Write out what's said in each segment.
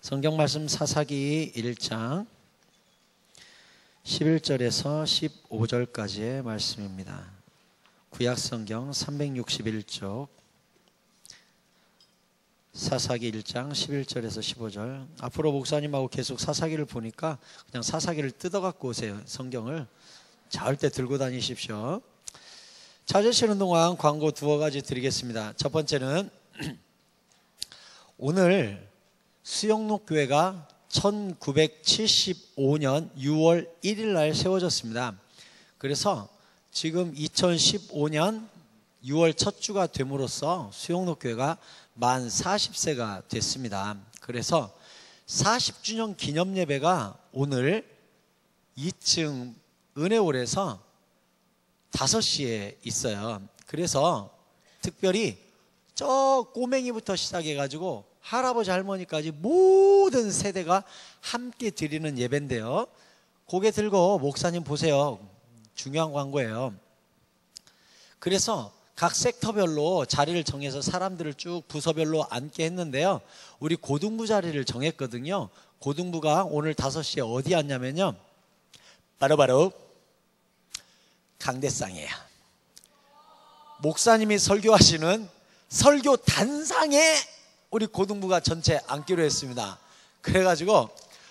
성경 말씀 사사기 1장 11절에서 15절까지의 말씀입니다. 구약 성경 361쪽 사사기 1장 11절에서 15절. 앞으로 목사님하고 계속 사사기를 보니까 그냥 사사기를 뜯어갖고 오세요. 성경을 절대 들고 다니십시오. 찾으시는 동안 광고 두어 가지 드리겠습니다. 첫 번째는 오늘 수영록교회가 1975년 6월 1일 날 세워졌습니다. 그래서 지금 2015년 6월 첫 주가 됨으로써 수영록교회가 만 40세가 됐습니다. 그래서 40주년 기념 예배가 오늘 2층 은혜홀에서 5시에 있어요. 그래서 특별히 저 꼬맹이부터 시작해가지고 할아버지 할머니까지 모든 세대가 함께 드리는 예배인데요. 고개 들고 목사님 보세요. 중요한 광고예요. 그래서 각 섹터별로 자리를 정해서 사람들을 쭉 부서별로 앉게 했는데요. 우리 고등부 자리를 정했거든요. 고등부가 오늘 5시에 어디 앉냐면요, 바로바로 강대상이에요. 목사님이 설교하시는 설교 단상에 우리 고등부가 전체 앉기로 했습니다. 그래가지고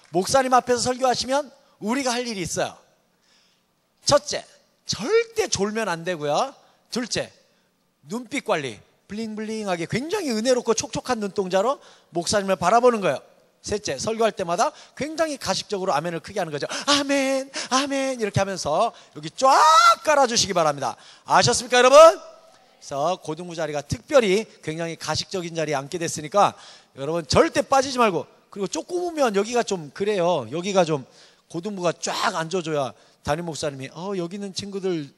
목사님 앞에서 설교하시면 우리가 할 일이 있어요. 첫째, 절대 졸면 안 되고요. 둘째, 눈빛 관리 블링블링하게 굉장히 은혜롭고 촉촉한 눈동자로 목사님을 바라보는 거예요. 셋째, 설교할 때마다 굉장히 가식적으로 아멘을 크게 하는 거죠. 아멘, 아멘 이렇게 하면서 여기 쫙 깔아주시기 바랍니다. 아셨습니까 여러분? 그래서 고등부 자리가 특별히 굉장히 가식적인 자리에 앉게 됐으니까 여러분 절대 빠지지 말고, 그리고 조금 오면 여기가 좀 그래요. 여기가 좀 고등부가 쫙 앉아줘야 담임 목사님이 여기 있는 친구들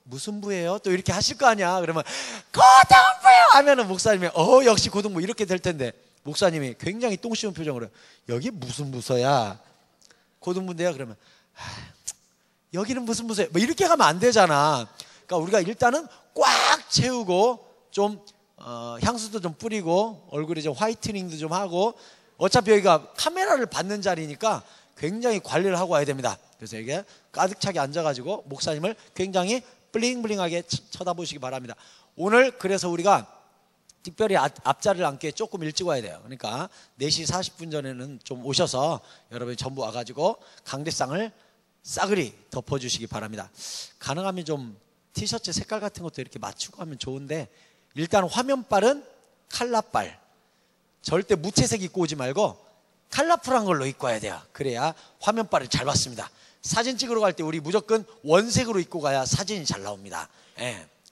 무슨 부예요? 또 이렇게 하실 거 아니야. 그러면 고등부요 하면은 목사님이 역시 고등부 이렇게 될 텐데, 목사님이 굉장히 똥 씌운 표정으로 여기 무슨 부서야? 고등부인데요. 그러면 여기는 무슨 부서야? 뭐 이렇게 가면 안 되잖아. 그러니까 우리가 일단은 꽉 채우고 좀 향수도 좀 뿌리고 얼굴에 좀 화이트닝도 좀 하고, 어차피 여기가 카메라를 받는 자리니까 굉장히 관리를 하고 와야 됩니다. 그래서 이게 가득 차게 앉아가지고 목사님을 굉장히 블링블링하게 쳐다보시기 바랍니다. 오늘 그래서 우리가 특별히 앞자리를 앉게 조금 일찍 와야 돼요. 그러니까 4시 40분 전에는 좀 오셔서 여러분이 전부 와가지고 강대상을 싸그리 덮어주시기 바랍니다. 가능하면 좀 티셔츠 색깔 같은 것도 이렇게 맞추고 하면 좋은데, 일단 화면빨은 칼라빨, 절대 무채색 입고 오지 말고 컬러풀한 걸로 입고 와야 돼요. 그래야 화면빨을 잘 봤습니다. 사진 찍으러 갈 때 우리 무조건 원색으로 입고 가야 사진이 잘 나옵니다.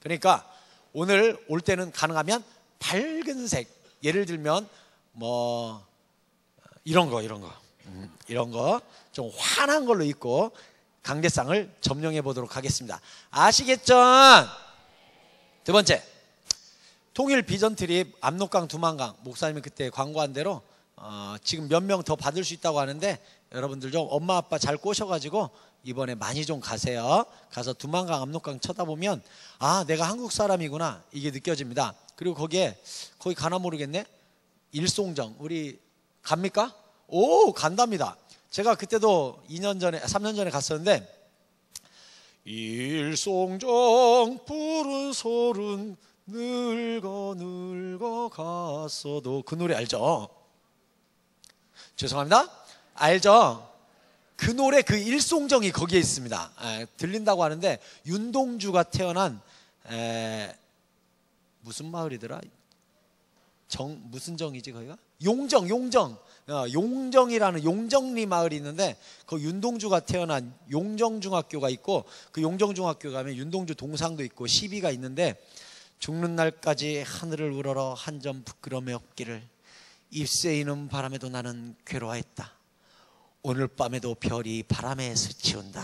그러니까 오늘 올 때는 가능하면 밝은 색, 예를 들면 뭐 이런 거 좀 환한 걸로 입고 강대상을 점령해 보도록 하겠습니다. 아시겠죠? 두 번째, 통일 비전 트립 압록강 두만강, 목사님이 그때 광고한 대로 지금 몇 명 더 받을 수 있다고 하는데, 여러분들 좀 엄마 아빠 잘 꼬셔가지고 이번에 많이 좀 가세요. 가서 두만강 압록강 쳐다보면 내가 한국 사람이구나 이게 느껴집니다. 그리고 거기 가나 모르겠네, 일송정 우리 갑니까? 오, 간답니다. 제가 그때도 2년 전에 3년 전에 갔었는데, 일송정 푸른 소른 늙어 갔어도, 그 노래 알죠? 죄송합니다. 알죠? 그 노래, 그 일송정이 거기에 있습니다. 들린다고 하는데, 윤동주가 태어난 무슨 마을이더라? 무슨 정이지 거기가? 용정이라는 용정리 마을이 있는데, 그 윤동주가 태어난 용정중학교가 있고, 그 용정중학교 가면 윤동주 동상도 있고 시비가 있는데, 죽는 날까지 하늘을 우러러 한 점 부끄러움이 없기를, 잎새이는 바람에도 나는 괴로워했다. 오늘 밤에도 별이 바람에 스치운다.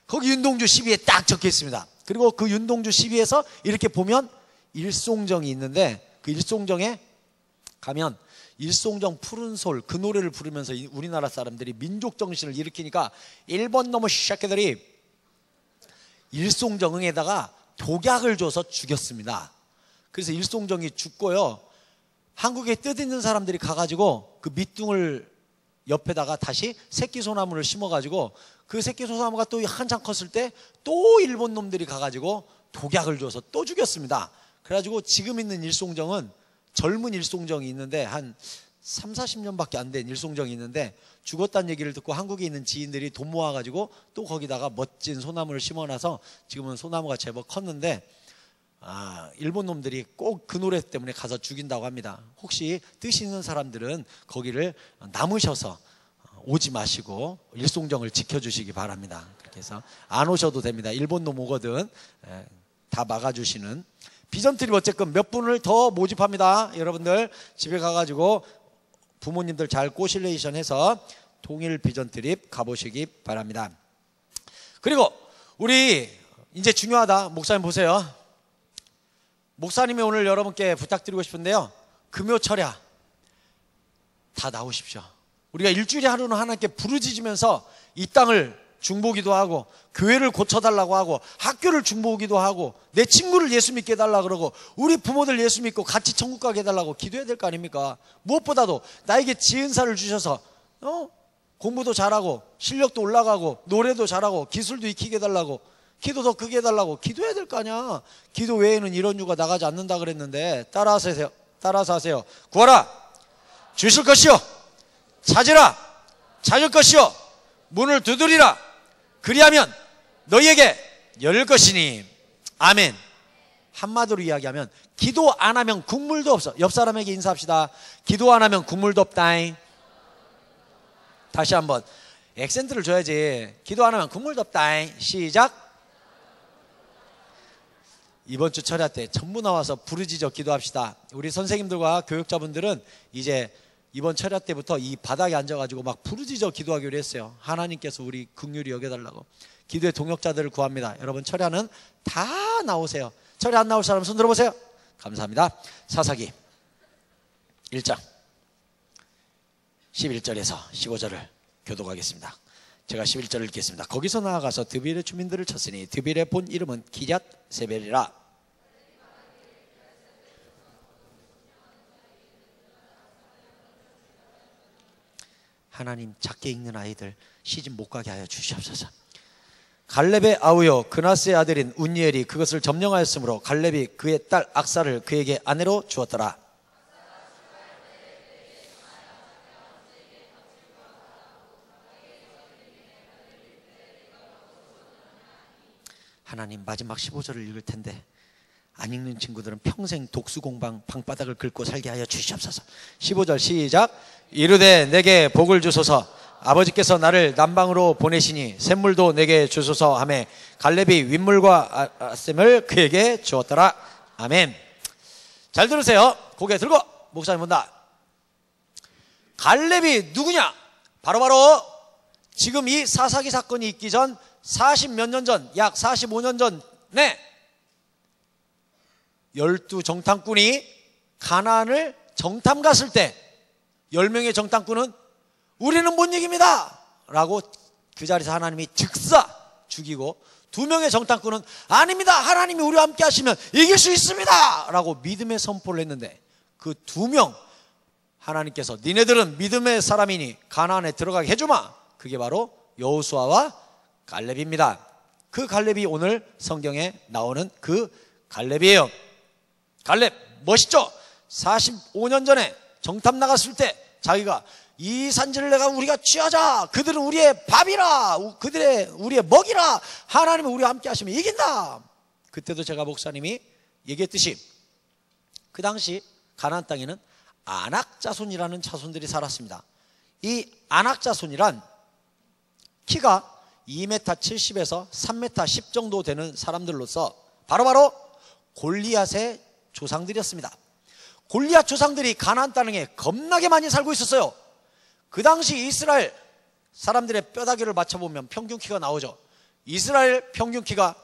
거기 윤동주 시비에 딱 적혀 있습니다. 그리고 그 윤동주 시비에서 이렇게 보면 일송정이 있는데, 그 일송정에 가면 일송정 푸른 솔 그 노래를 부르면서 우리나라 사람들이 민족 정신을 일으키니까 일본 놈의 샤케들이 일송정에다가 독약을 줘서 죽였습니다. 그래서 일송정이 죽고요, 한국에 뜻있는 사람들이 가가지고 그 밑둥을 옆에다가 다시 새끼 소나무를 심어가지고 그 새끼 소나무가 또 한참 컸을 때 또 일본 놈들이 가가지고 독약을 줘서 또 죽였습니다. 그래가지고 지금 있는 일송정은 젊은 일송정이 있는데 한 3, 40년밖에 안 된 일송정이 있는데 죽었다는 얘기를 듣고 한국에 있는 지인들이 돈 모아가지고 또 거기다가 멋진 소나무를 심어놔서 지금은 소나무가 제법 컸는데 일본 놈들이 꼭 그 노래 때문에 가서 죽인다고 합니다. 혹시 뜻 있는 사람들은 거기를 남으셔서 오지 마시고 일송정을 지켜주시기 바랍니다. 그렇게 해서 안 오셔도 됩니다. 일본 놈 오거든 다 막아주시는. 비전 트립 어쨌든 몇 분을 더 모집합니다. 여러분들 집에 가가지고 부모님들 잘 꼬실레이션 해서 통일 비전 트립 가보시기 바랍니다. 그리고 우리 이제 중요하다. 목사님 보세요. 목사님이 오늘 여러분께 부탁드리고 싶은데요, 금요 철야 다 나오십시오. 우리가 일주일에 하루는 하나님께 부르짖으면서 이 땅을 중보기도 하고 교회를 고쳐달라고 하고 학교를 중보기도 하고 내 친구를 예수 믿게 해달라고 그러고 우리 부모들 예수 믿고 같이 천국 가게 해달라고 기도해야 될 거 아닙니까? 무엇보다도 나에게 지은사를 주셔서 공부도 잘하고 실력도 올라가고 노래도 잘하고 기술도 익히게 해달라고 기도 더 크게 해달라고 기도해야 될 거 아니야. 기도 외에는 이런 유가 나가지 않는다 그랬는데 따라서 하세요. 구하라 주실 것이요, 찾으라 찾을 것이요, 문을 두드리라 그리하면 너희에게 열릴 것이니. 아멘. 한마디로 이야기하면 기도 안 하면 국물도 없어. 옆 사람에게 인사합시다. 기도 안 하면 국물도 없다잉. 다시 한번 액센트를 줘야지. 기도 안 하면 국물도 없다잉. 시작. 이번 주 철야 때 전부 나와서 부르짖어 기도합시다. 우리 선생님들과 교육자분들은 이제 이번 철야 때부터 이 바닥에 앉아가지고 막 부르짖어 기도하기로 했어요. 하나님께서 우리 긍휼히 여겨달라고. 기도의 동역자들을 구합니다. 여러분 철야는 다 나오세요. 철야 안 나올 사람 손 들어보세요. 감사합니다. 사사기 1장 11절에서 15절을 교독하겠습니다. 제가 11절을 읽겠습니다. 거기서 나아가서 드빌의 주민들을 쳤으니 드빌의 본 이름은 기럇 세벨이라. 하나님 작게 읽는 아이들 시집 못 가게 하여 주시옵소서. 갈렙의 아우요 그나스의 아들인 운니엘이 그것을 점령하였으므로 갈렙이 그의 딸 악사를 그에게 아내로 주었더라. 하나님 마지막 15절을 읽을 텐데 안 읽는 친구들은 평생 독수공방 방바닥을 긁고 살게 하여 주시옵소서. 15절 시작. 이르되 내게 복을 주소서. 아버지께서 나를 남방으로 보내시니 샘물도 내게 주소서 하며 갈렙이 윗물과 샘을 그에게 주었더라. 아멘. 잘 들으세요. 고개 들고 목사님 본다. 갈렙이 누구냐? 바로바로 지금 이 사사기 사건이 있기 전 40 몇 년 전, 약 45년 전에 12정탐꾼이 가나안을 정탐 갔을 때 10명의 정탐꾼은 우리는 못 이깁니다 라고 그 자리에서 하나님이 즉사 죽이고 2명의 정탐꾼은 아닙니다, 하나님이 우리와 함께 하시면 이길 수 있습니다 라고 믿음의 선포를 했는데 그 2명 하나님께서 니네들은 믿음의 사람이니 가나안에 들어가게 해주마. 그게 바로 여호수아와 갈렙입니다. 그 갈렙이 오늘 성경에 나오는 그 갈렙이에요. 갈렙 멋있죠? 45년 전에 정탐 나갔을 때 자기가 이 산지를 우리가 취하자. 그들은 우리의 밥이라. 우리의 먹이라. 하나님은 우리와 함께 하시면 이긴다. 그때도 제가 목사님이 얘기했듯이 그 당시 가나안 땅에는 아낙 자손이라는 자손들이 살았습니다. 이 아낙 자손이란 키가 2m 70에서 3m 10 정도 되는 사람들로서 바로바로 골리앗의 조상들이었습니다. 골리앗 조상들이 가나안 땅에 겁나게 많이 살고 있었어요. 그 당시 이스라엘 사람들의 뼈다귀를 맞춰보면 평균 키가 나오죠. 이스라엘 평균 키가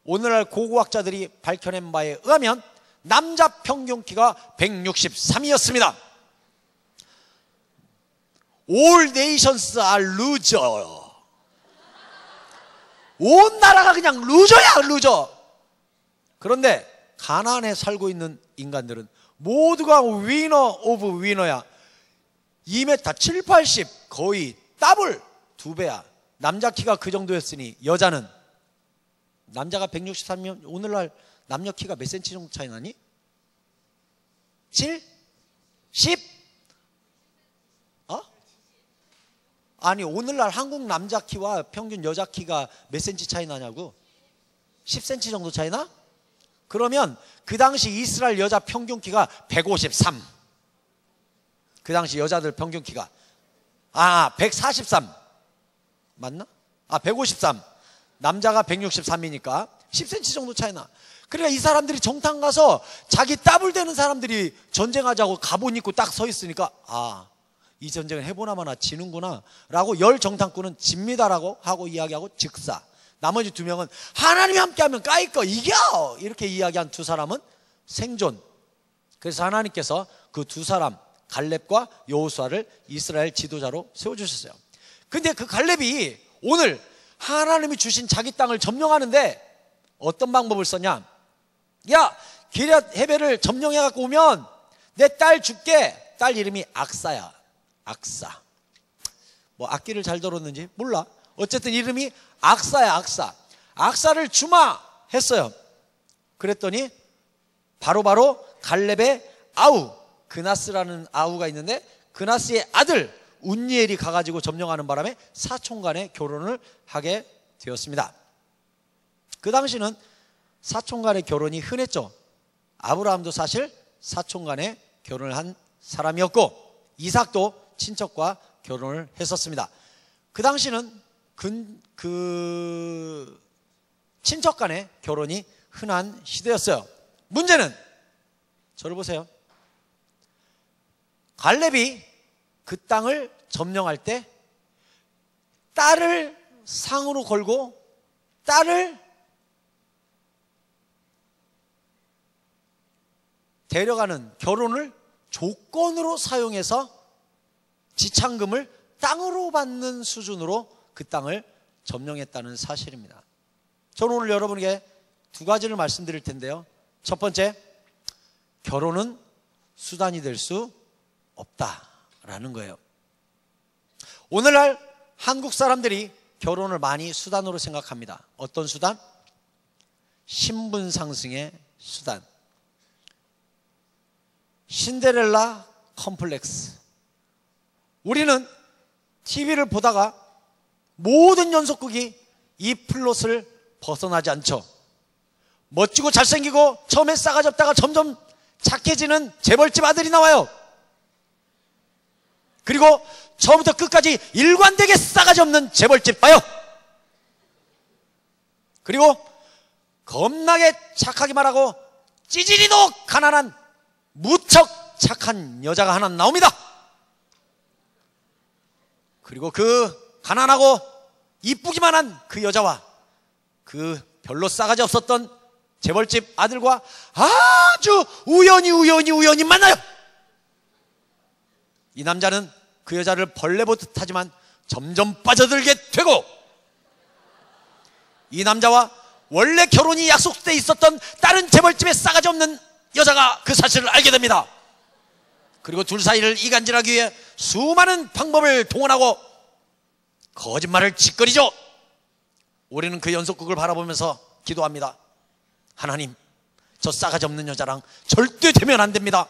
오늘날 고고학자들이 밝혀낸 바에 의하면 남자 평균 키가 163이었습니다. All nations are loser. 온 나라가 그냥 루저야, 루저. 그런데 가나안에 살고 있는 인간들은 모두가 위너 오브 위너야. 2m 7, 80 거의 더블 2배야. 남자 키가 그 정도였으니 여자는, 남자가 163면 오늘날 남녀 키가 몇 센치 정도 차이 나니? 7? 10? 아니 오늘날 한국 남자 키와 평균 여자 키가 몇 센치 차이 나냐고? 10cm 정도 차이 나? 그러면 그 당시 이스라엘 여자 평균 키가 153. 그 당시 여자들 평균 키가 143 맞나? 153. 남자가 163이니까 10cm 정도 차이 나. 그러니까 이 사람들이 정탐 가서 자기 따블 되는 사람들이 전쟁하자고 갑옷 입고 딱 서 있으니까 이 전쟁을 해보나마나 지는구나 라고 열 정탐꾼은 집니다라고 하고 이야기하고 즉사. 나머지 2명은 하나님이 함께하면 까이꺼 이겨 이렇게 이야기한 2사람은 생존. 그래서 하나님께서 그 2사람 갈렙과 여호수아를 이스라엘 지도자로 세워주셨어요. 근데 그 갈렙이 오늘 하나님이 주신 자기 땅을 점령하는데 어떤 방법을 썼냐? 야, 기럇 헤벨을 점령해 갖고 오면 내 딸 줄게. 딸 이름이 악사야. 악사. 뭐 악기를 잘 들었는지 몰라. 어쨌든 이름이 악사야. 악사. 악사를 주마 했어요. 그랬더니 바로 갈렙의 아우 그나스라는 아우가 있는데 그나스의 아들 운니엘이 가가지고 점령하는 바람에 사촌 간에 결혼을 하게 되었습니다. 그 당시는 사촌 간의 결혼이 흔했죠. 아브라함도 사실 사촌 간에 결혼을 한 사람이었고 이삭도 친척과 결혼을 했었습니다. 그 당시는 그 친척 간의 결혼이 흔한 시대였어요. 문제는 저를 보세요. 갈렙이 그 땅을 점령할 때 딸을 상으로 걸고 딸을 데려가는 결혼을 조건으로 사용해서 지참금을 땅으로 받는 수준으로 그 땅을 점령했다는 사실입니다. 저는 오늘 여러분에게 2가지를 말씀드릴 텐데요. 첫 번째, 결혼은 수단이 될 수 없다라는 거예요. 오늘날 한국 사람들이 결혼을 많이 수단으로 생각합니다. 어떤 수단? 신분 상승의 수단. 신데렐라 컴플렉스. 우리는 TV를 보다가 모든 연속극이 이 플롯을 벗어나지 않죠. 멋지고 잘생기고 처음에 싸가지 없다가 점점 착해지는 재벌집 아들이 나와요. 그리고 처음부터 끝까지 일관되게 싸가지 없는 재벌집 봐요. 그리고 겁나게 착하게 말하고 찌질이도 가난한 무척 착한 여자가 하나 나옵니다. 그리고 그 가난하고 이쁘기만 한 그 여자와 그 별로 싸가지 없었던 재벌집 아들과 아주 우연히 만나요. 이 남자는 그 여자를 벌레 보듯 하지만 점점 빠져들게 되고, 이 남자와 원래 결혼이 약속돼 있었던 다른 재벌집에 싸가지 없는 여자가 그 사실을 알게 됩니다. 그리고 둘 사이를 이간질하기 위해 수많은 방법을 동원하고 거짓말을 짓거리죠. 우리는 그 연속극을 바라보면서 기도합니다. 하나님, 저 싸가지 없는 여자랑 절대 되면 안 됩니다.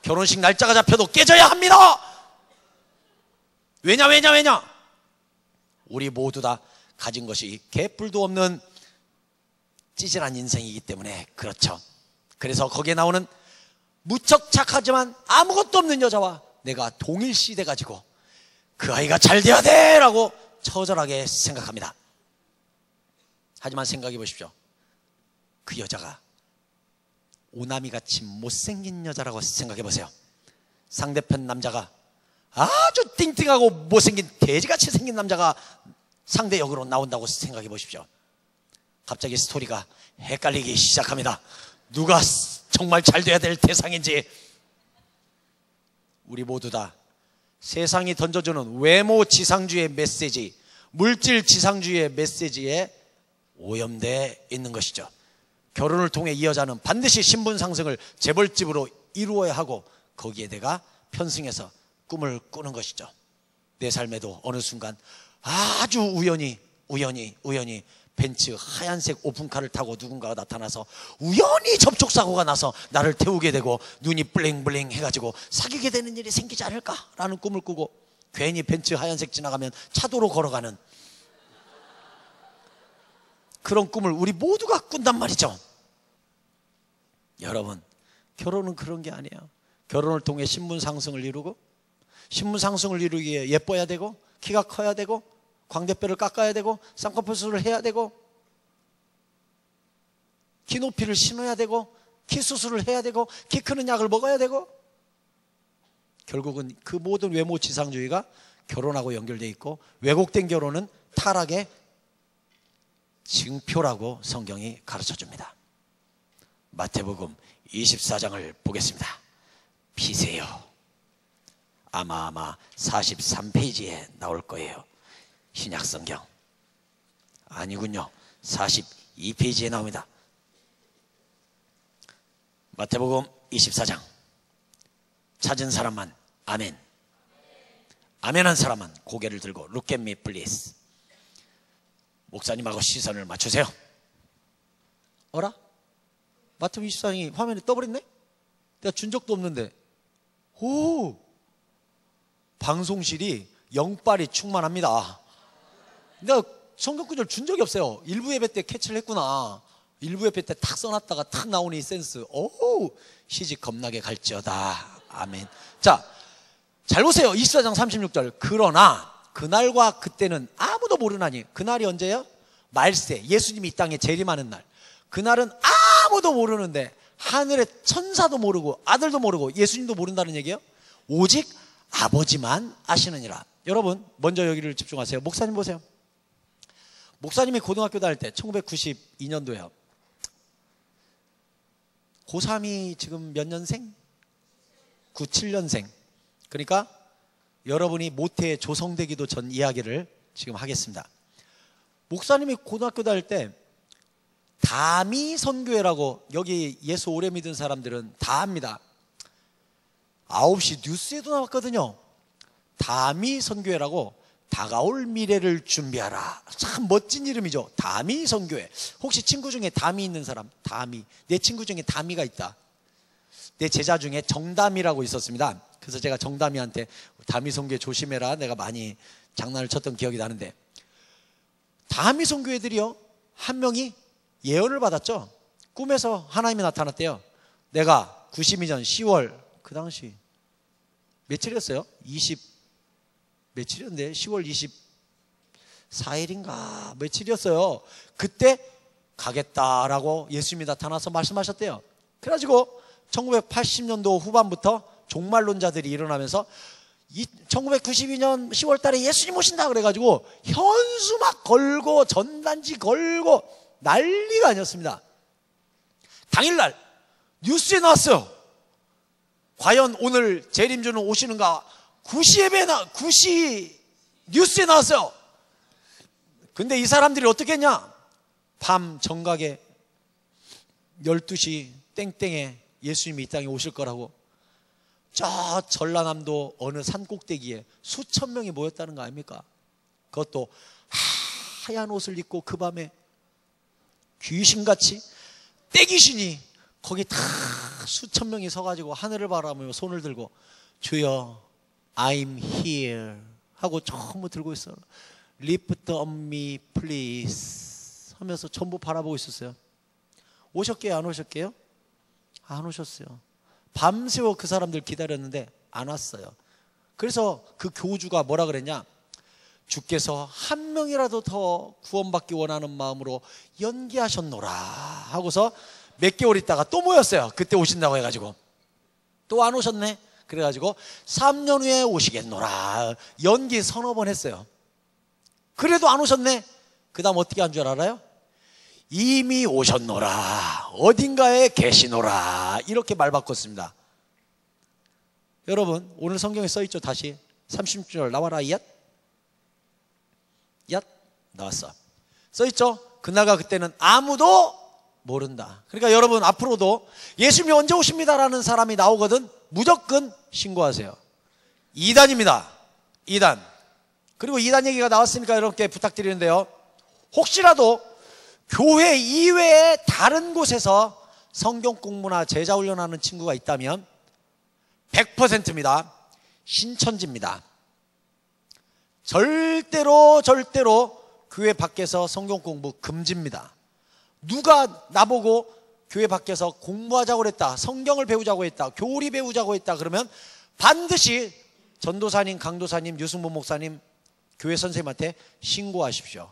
결혼식 날짜가 잡혀도 깨져야 합니다. 왜냐? 우리 모두 다 가진 것이 개뿔도 없는 찌질한 인생이기 때문에 그렇죠. 그래서 거기에 나오는 무척 착하지만 아무것도 없는 여자와 내가 동일시 돼가지고 그 아이가 잘 돼야 돼 라고 처절하게 생각합니다. 하지만 생각해 보십시오. 그 여자가 오나미같이 못생긴 여자라고 생각해 보세요. 상대편 남자가 아주 띵띵하고 못생긴 돼지같이 생긴 남자가 상대 역으로 나온다고 생각해 보십시오. 갑자기 스토리가 헷갈리기 시작합니다. 누가 정말 잘 돼야 될 대상인지. 우리 모두 다 세상이 던져주는 외모 지상주의 메시지, 물질 지상주의 메시지에 오염되어 있는 것이죠. 결혼을 통해 이 여자는 반드시 신분 상승을 재벌집으로 이루어야 하고 거기에 내가 편승해서 꿈을 꾸는 것이죠. 내 삶에도 어느 순간 아주 우연히 벤츠 하얀색 오픈카를 타고 누군가가 나타나서 우연히 접촉사고가 나서 나를 태우게 되고 눈이 블링블링 해가지고 사귀게 되는 일이 생기지 않을까라는 꿈을 꾸고 괜히 벤츠 하얀색 지나가면 차도로 걸어가는 그런 꿈을 우리 모두가 꾼단 말이죠. 여러분, 결혼은 그런 게 아니에요. 결혼을 통해 신분 상승을 이루고, 신분 상승을 이루기 위해 예뻐야 되고, 키가 커야 되고, 광대뼈를 깎아야 되고, 쌍꺼풀 수술을 해야 되고, 키 높이를 신어야 되고, 키 수술을 해야 되고, 키 크는 약을 먹어야 되고, 결국은 그 모든 외모 지상주의가 결혼하고 연결되어 있고, 왜곡된 결혼은 타락의 징표라고 성경이 가르쳐줍니다. 마태복음 24장을 보겠습니다. 피세요. 아마 43페이지에 나올 거예요. 신약성경. 아니군요. 42페이지에 나옵니다. 마태복음 24장. 찾은 사람만 아멘. 아멘한 사람만 고개를 들고 Look at me please. 목사님하고 시선을 맞추세요. 어라? 마태복음 24장이 화면에 떠버렸네? 내가 준 적도 없는데. 오! 방송실이 영빨이 충만합니다. 내가 성경 구절 준 적이 없어요. 일부 예배 때 캐치를 했구나. 일부 예배 때 탁 써놨다가 탁 나오는 이 센스. 오! 시집 겁나게 갈지어다. 아멘. 자, 잘 보세요. 24장 36절. 그러나 그날과 그때는 아무도 모르나니. 그날이 언제예요? 말세. 예수님이 이 땅에 재림하는 날. 그날은 아무도 모르는데 하늘의 천사도 모르고 아들도 모르고 예수님도 모른다는 얘기예요. 오직 아버지만 아시느니라. 여러분, 먼저 여기를 집중하세요. 목사님 보세요. 목사님이 고등학교 다닐 때 1992년도에요. 고3이 지금 몇 년생? 97년생. 그러니까 여러분이 모태에 조성되기도 전 이야기를 지금 하겠습니다. 목사님이 고등학교 다닐 때 다미 선교회라고, 여기 예수 오래 믿은 사람들은 다 압니다. 9시 뉴스에도 나왔거든요. 다미 선교회라고, 다가올 미래를 준비하라. 참 멋진 이름이죠. 다미 선교회. 혹시 친구 중에 다미 있는 사람? 다미. 내 친구 중에 다미가 있다. 내 제자 중에 정담이라고 있었습니다. 그래서 제가 정담이한테 다미 선교회 조심해라 내가 많이 장난을 쳤던 기억이 나는데, 다미 선교회들이요, 한 명이 예언을 받았죠. 꿈에서 하나님이 나타났대요. 내가 92년 10월, 그 당시 며칠이었어요? 20 며칠이었는데 10월 24일인가 며칠이었어요. 그때 가겠다라고 예수님이 나타나서 말씀하셨대요. 그래가지고 1980년도 후반부터 종말론자들이 일어나면서 1992년 10월 달에 예수님 오신다 그래가지고 현수 막 걸고 전단지 걸고 난리가 아니었습니다. 당일날 뉴스에 나왔어요. 과연 오늘 재림주는 오시는가? 9시 뉴스에 나왔어요. 근데 이 사람들이 어떻게 했냐? 밤 정각에 12시 땡땡에 예수님이 이 땅에 오실 거라고 저 전라남도 어느 산꼭대기에 수천 명이 모였다는 거 아닙니까? 그것도 하얀 옷을 입고 그 밤에 귀신같이 떼귀신이 거기 다 수천 명이 서가지고 하늘을 바라보며 손을 들고 주여 I'm here 하고 전부 들고 있어요. Lift on me please 하면서 전부 바라보고 있었어요. 오셨게요? 안 오셨게요? 안 오셨어요. 밤새워 그 사람들 기다렸는데 안 왔어요. 그래서 그 교주가 뭐라 그랬냐? 주께서 한 명이라도 더 구원받기 원하는 마음으로 연기하셨노라 하고서 몇 개월 있다가 또 모였어요. 그때 오신다고 해가지고 또 안 오셨네. 그래가지고 3년 후에 오시겠노라 연기 서너 번 했어요. 그래도 안 오셨네. 그 다음 어떻게 한 줄 알아요? 이미 오셨노라 어딘가에 계시노라 이렇게 말 바꿨습니다. 여러분, 오늘 성경에 써있죠. 다시 36절 나와라. 얏 나왔어. 써있죠. 그날과 그때는 아무도 모른다. 그러니까 여러분 앞으로도 예수님이 언제 오십니다라는 사람이 나오거든 무조건 신고하세요. 이단입니다. 이단. 그리고 이단 얘기가 나왔으니까 여러분께 부탁드리는데요. 혹시라도 교회 이외에 다른 곳에서 성경 공부나 제자 훈련하는 친구가 있다면 100%입니다. 신천지입니다. 절대로 교회 밖에서 성경 공부 금지입니다. 누가 나보고 교회 밖에서 공부하자고 그랬다, 성경을 배우자고 했다, 교리 배우자고 했다 그러면 반드시 전도사님, 강도사님, 유승범 목사님, 교회 선생님한테 신고하십시오.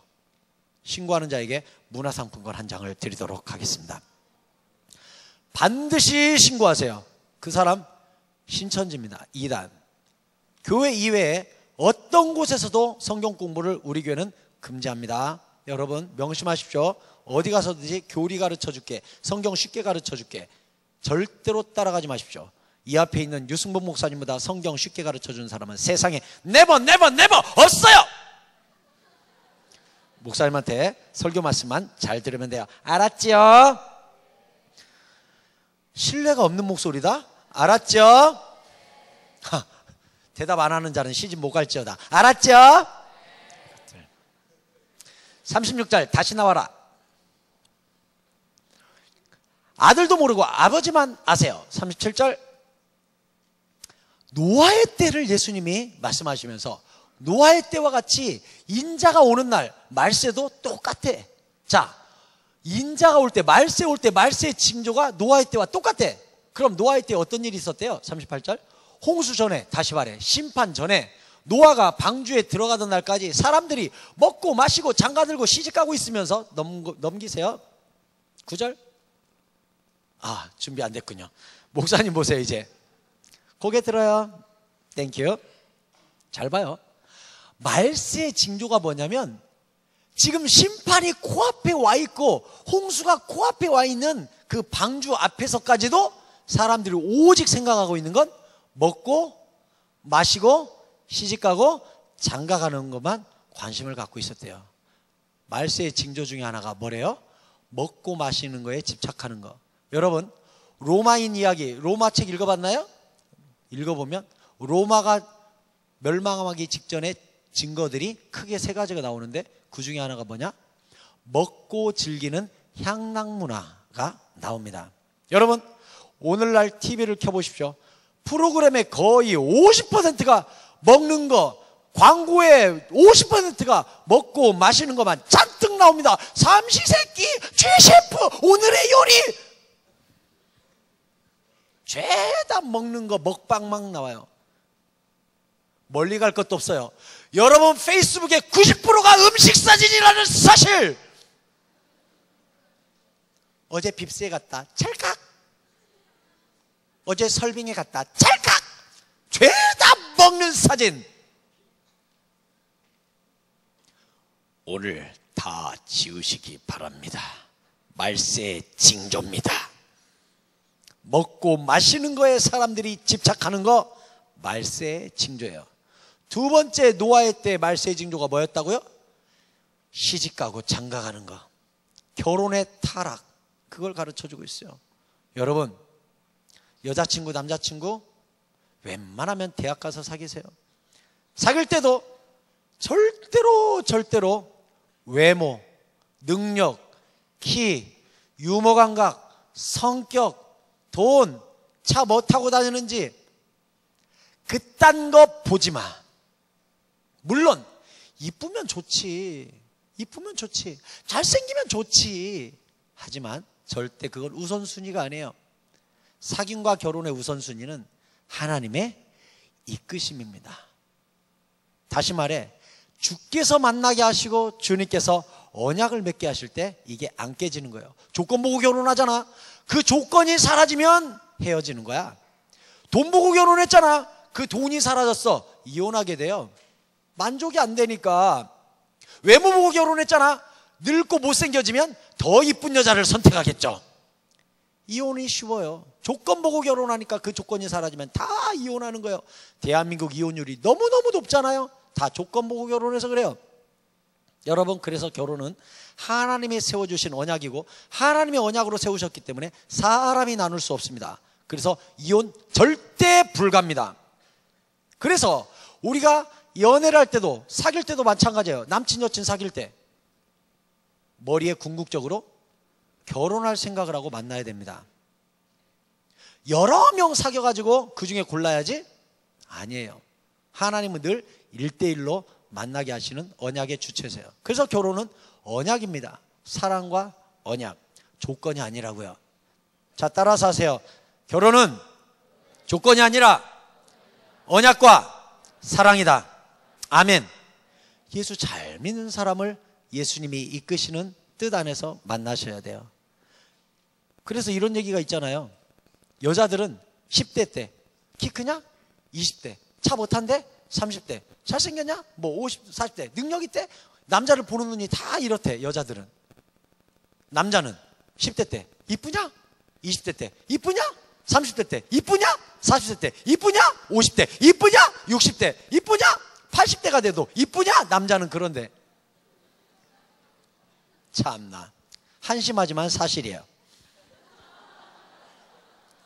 신고하는 자에게 문화상품권 한 장을 드리도록 하겠습니다. 반드시 신고하세요. 그 사람 신천지입니다. 이단. 교회 이외에 어떤 곳에서도 성경 공부를 우리 교회는 금지합니다. 여러분 명심하십시오. 어디 가서든지 교리 가르쳐 줄게, 성경 쉽게 가르쳐 줄게, 절대로 따라가지 마십시오. 이 앞에 있는 유승범 목사님보다 성경 쉽게 가르쳐 주는 사람은 세상에 never 없어요. 목사님한테 설교 말씀만 잘 들으면 돼요. 알았죠? 신뢰가 없는 목소리다? 알았죠? 대답 안 하는 자는 시집 못 갈지어다. 알았죠? 36절 다시 나와라. 아들도 모르고 아버지만 아세요. 37절 노아의 때를 예수님이 말씀하시면서 노아의 때와 같이 인자가 오는 날 말세도 똑같아. 자, 인자가 올 때, 말세 올 때 말세의 징조가 노아의 때와 똑같아. 그럼 노아의 때 어떤 일이 있었대요? 38절 홍수 전에, 다시 말해 심판 전에 노아가 방주에 들어가던 날까지 사람들이 먹고 마시고 장가들고 시집가고 있으면서 넘기세요. 9절 준비 안 됐군요. 목사님 보세요. 이제 고개 들어요. 땡큐. 잘 봐요. 말세의 징조가 뭐냐면 지금 심판이 코앞에 와 있고 홍수가 코앞에 와 있는 그 방주 앞에서까지도 사람들이 오직 생각하고 있는 건 먹고 마시고 시집가고 장가가는 것만 관심을 갖고 있었대요. 말세의 징조 중에 하나가 뭐래요? 먹고 마시는 거에 집착하는 거. 여러분 로마인 이야기, 로마 책 읽어봤나요? 읽어보면 로마가 멸망하기 직전에 증거들이 크게 세 가지가 나오는데 그 중에 하나가 뭐냐? 먹고 즐기는 향락문화가 나옵니다. 여러분 오늘날 TV를 켜보십시오. 프로그램의 거의 50%가 먹는 거, 광고의 50%가 먹고 마시는 것만 잔뜩 나옵니다. 삼시세끼 최셰프 오늘의 요리 죄다 먹는 거 먹방 막 나와요. 멀리 갈 것도 없어요. 여러분 페이스북에 90%가 음식 사진이라는 사실. 어제 빕스에 갔다 찰칵, 어제 설빙에 갔다 찰칵, 죄다 먹는 사진. 오늘 다 지우시기 바랍니다. 말세의 징조입니다. 먹고 마시는 거에 사람들이 집착하는 거 말세의 징조예요. 두 번째 노아의 때 말세의 징조가 뭐였다고요? 시집가고 장가가는 거, 결혼의 타락, 그걸 가르쳐주고 있어요. 여러분 여자친구 남자친구 웬만하면 대학 가서 사귀세요. 사귈 때도 절대로 외모, 능력, 키, 유머 감각, 성격, 돈, 차 뭐 타고 다니는지 그딴 거 보지 마. 물론 이쁘면 좋지, 이쁘면 좋지, 잘생기면 좋지. 하지만 절대 그건 우선순위가 아니에요. 사귐과 결혼의 우선순위는 하나님의 이끄심입니다. 다시 말해 주께서 만나게 하시고 주님께서 언약을 맺게 하실 때 이게 안 깨지는 거예요. 조건 보고 결혼하잖아. 그 조건이 사라지면 헤어지는 거야. 돈 보고 결혼했잖아. 그 돈이 사라졌어. 이혼하게 돼요. 만족이 안 되니까. 외모 보고 결혼했잖아. 늙고 못생겨지면 더 이쁜 여자를 선택하겠죠. 이혼이 쉬워요. 조건 보고 결혼하니까 그 조건이 사라지면 다 이혼하는 거예요. 대한민국 이혼율이 너무너무 높잖아요. 다 조건 보고 결혼해서 그래요. 여러분, 그래서 결혼은 하나님이 세워주신 언약이고 하나님이 언약으로 세우셨기 때문에 사람이 나눌 수 없습니다. 그래서 이혼 절대 불가합니다. 그래서 우리가 연애를 할 때도 사귈 때도 마찬가지예요. 남친 여친 사귈 때 머리에 궁극적으로 결혼할 생각을 하고 만나야 됩니다. 여러 명 사귀어가지고 그 중에 골라야지? 아니에요. 하나님은 늘 1대1로 만나게 하시는 언약의 주체세요. 그래서 결혼은 언약입니다. 사랑과 언약, 조건이 아니라고요. 자, 따라서 하세요. 결혼은 조건이 아니라 언약과 사랑이다. 아멘. 예수 잘 믿는 사람을 예수님이 이끄시는 뜻 안에서 만나셔야 돼요. 그래서 이런 얘기가 있잖아요. 여자들은 10대 때 키 크냐? 20대. 차 못한대? 30대. 잘생겼냐? 뭐 50, 40대. 능력 있대? 남자를 보는 눈이 다 이렇대. 여자들은. 남자는 10대 때 이쁘냐? 20대 때 이쁘냐? 30대 때 이쁘냐? 40대 때 이쁘냐? 50대 이쁘냐? 60대 이쁘냐? 80대가 돼도 이쁘냐? 남자는 그런데. 참나, 한심하지만 사실이에요.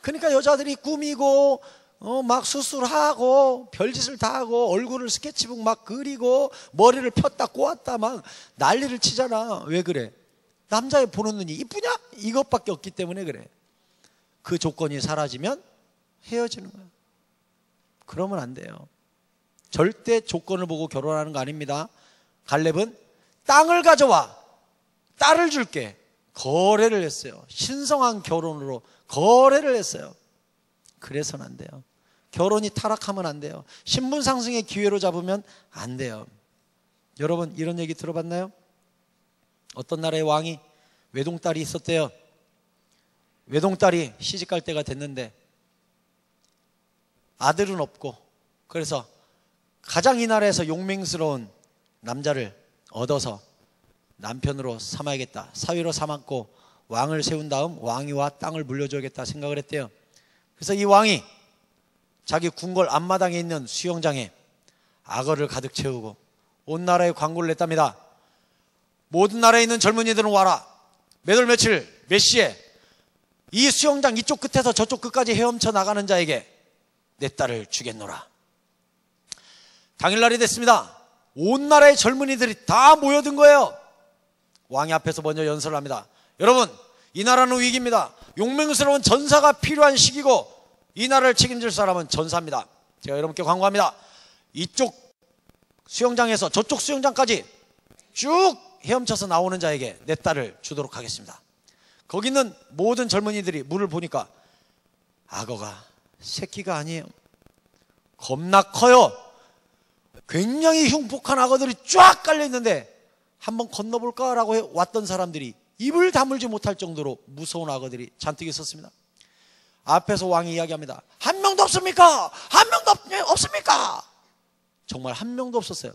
그러니까 여자들이 꾸미고 막 수술하고 별짓을 다 하고 얼굴을 스케치북 막 그리고 머리를 폈다 꼬았다 막 난리를 치잖아. 왜 그래? 남자의 보는 눈이 이쁘냐? 이것밖에 없기 때문에 그래. 그 조건이 사라지면 헤어지는 거야. 그러면 안 돼요. 절대 조건을 보고 결혼하는 거 아닙니다. 갈렙은 땅을 가져와 딸을 줄게 거래를 했어요. 신성한 결혼으로 거래를 했어요. 그래서는 안 돼요. 결혼이 타락하면 안 돼요. 신분 상승의 기회로 잡으면 안 돼요. 여러분, 이런 얘기 들어봤나요? 어떤 나라의 왕이 외동딸이 있었대요. 외동딸이 시집갈 때가 됐는데 아들은 없고, 그래서 가장 이 나라에서 용맹스러운 남자를 얻어서 남편으로 삼아야겠다, 사위로 삼았고 왕을 세운 다음 왕위와 땅을 물려줘야겠다 생각을 했대요. 그래서 이 왕이 자기 궁궐 앞마당에 있는 수영장에 악어를 가득 채우고 온 나라에 광고를 냈답니다. 모든 나라에 있는 젊은이들은 와라. 몇 월 며칠 몇 시에 이 수영장 이쪽 끝에서 저쪽 끝까지 헤엄쳐 나가는 자에게 내 딸을 주겠노라. 당일날이 됐습니다. 온 나라의 젊은이들이 다 모여든 거예요. 왕이 앞에서 먼저 연설을 합니다. 여러분, 이 나라는 위기입니다. 용맹스러운 전사가 필요한 시기고 이 나라를 책임질 사람은 전사입니다. 제가 여러분께 광고합니다. 이쪽 수영장에서 저쪽 수영장까지 쭉 헤엄쳐서 나오는 자에게 내 딸을 주도록 하겠습니다. 거기 있는 모든 젊은이들이 물을 보니까 악어가 새끼가 아니에요. 겁나 커요. 굉장히 흉폭한 악어들이 쫙 깔려있는데 한번 건너볼까 라고 왔던 사람들이 입을 다물지 못할 정도로 무서운 악어들이 잔뜩 있었습니다. 앞에서 왕이 이야기합니다. 한 명도 없습니까? 한 명도 없습니까? 정말 한 명도 없었어요.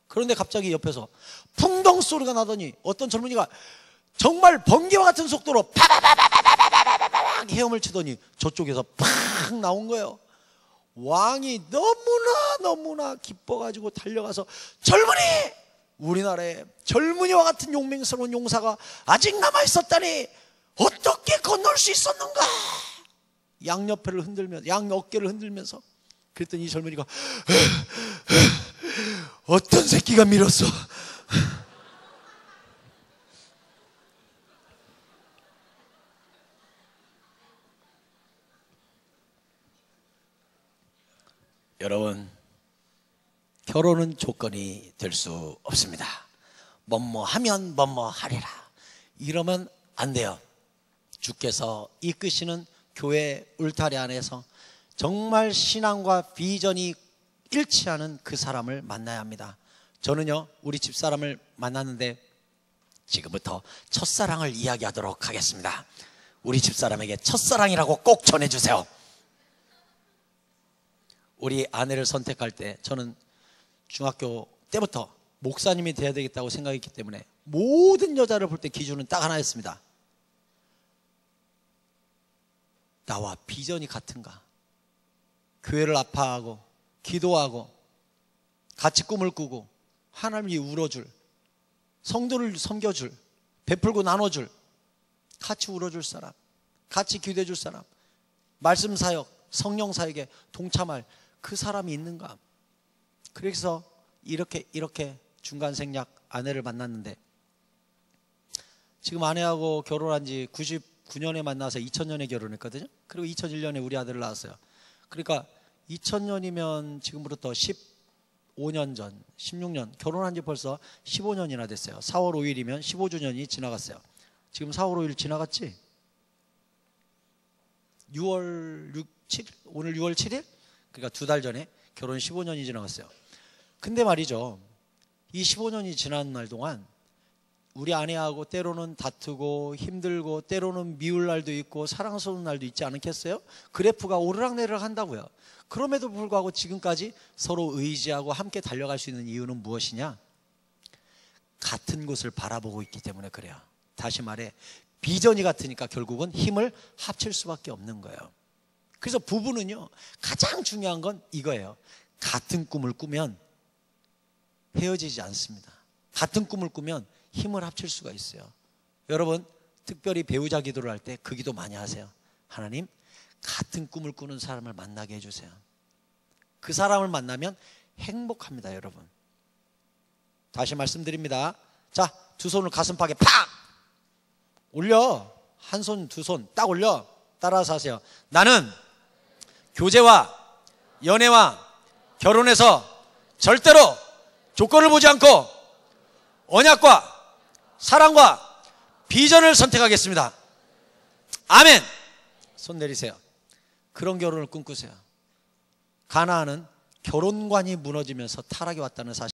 그런데 갑자기 옆에서 풍덩 소리가 나더니 어떤 젊은이가 정말 번개와 같은 속도로 파바바바바바바바바박 헤엄을 치더니 저쪽에서 팍 나온 거예요. 왕이 너무나 기뻐가지고 달려가서 젊은이! 우리나라에 젊은이와 같은 용맹스러운 용사가 아직 남아있었다니 어떻게 건널 수 있었는가? 양옆에를 흔들면서, 양 어깨를 흔들면서 그랬더니 이 젊은이가 어떤 새끼가 밀었어? 여러분, 결혼은 조건이 될 수 없습니다. 뭐뭐 하면 뭐뭐 하리라 이러면 안 돼요. 주께서 이끄시는 교회 울타리 안에서 정말 신앙과 비전이 일치하는 그 사람을 만나야 합니다. 저는요, 우리 집사람을 만났는데 지금부터 첫사랑을 이야기하도록 하겠습니다. 우리 집사람에게 첫사랑이라고 꼭 전해주세요. 우리 아내를 선택할 때 저는 중학교 때부터 목사님이 돼야 되겠다고 생각했기 때문에 모든 여자를 볼 때 기준은 딱 하나였습니다. 나와 비전이 같은가? 교회를 아파하고 기도하고 같이 꿈을 꾸고 하나님이 울어줄 성도를 섬겨줄, 베풀고 나눠줄, 같이 울어줄 사람, 같이 기도해줄 사람, 말씀 사역, 성령 사역에 동참할 그 사람이 있는가? 그래서 이렇게 중간 생략 아내를 만났는데, 지금 아내하고 결혼한 지 99년에 만나서 2000년에 결혼했거든요. 그리고 2001년에 우리 아들을 낳았어요. 그러니까 2000년이면 지금부터 15년 전, 16년, 결혼한 지 벌써 15년이나 됐어요. 4월 5일이면 15주년이 지나갔어요. 지금 4월 5일 지나갔지? 6월 7일? 오늘 6월 7일? 그러니까 2달 전에 결혼 15년이 지나갔어요. 근데 말이죠, 이 15년이 지난 날 동안 우리 아내하고 때로는 다투고 힘들고 때로는 미울 날도 있고 사랑스러운 날도 있지 않겠어요? 그래프가 오르락내리락 한다고요. 그럼에도 불구하고 지금까지 서로 의지하고 함께 달려갈 수 있는 이유는 무엇이냐? 같은 곳을 바라보고 있기 때문에 그래요. 다시 말해, 비전이 같으니까 결국은 힘을 합칠 수밖에 없는 거예요. 그래서 부부는요, 가장 중요한 건 이거예요. 같은 꿈을 꾸면 헤어지지 않습니다. 같은 꿈을 꾸면 힘을 합칠 수가 있어요. 여러분, 특별히 배우자 기도를 할 때 그 기도 많이 하세요. 하나님, 같은 꿈을 꾸는 사람을 만나게 해주세요. 그 사람을 만나면 행복합니다, 여러분. 다시 말씀드립니다. 자, 두 손을 가슴팍에 팍 올려. 한 손, 두 손 딱 올려. 따라서 하세요. 나는 교제와 연애와 결혼에서 절대로 조건을 보지 않고 언약과 사랑과 비전을 선택하겠습니다. 아멘. 손 내리세요. 그런 결혼을 꿈꾸세요. 가나안은 결혼관이 무너지면서 타락이 왔다는 사실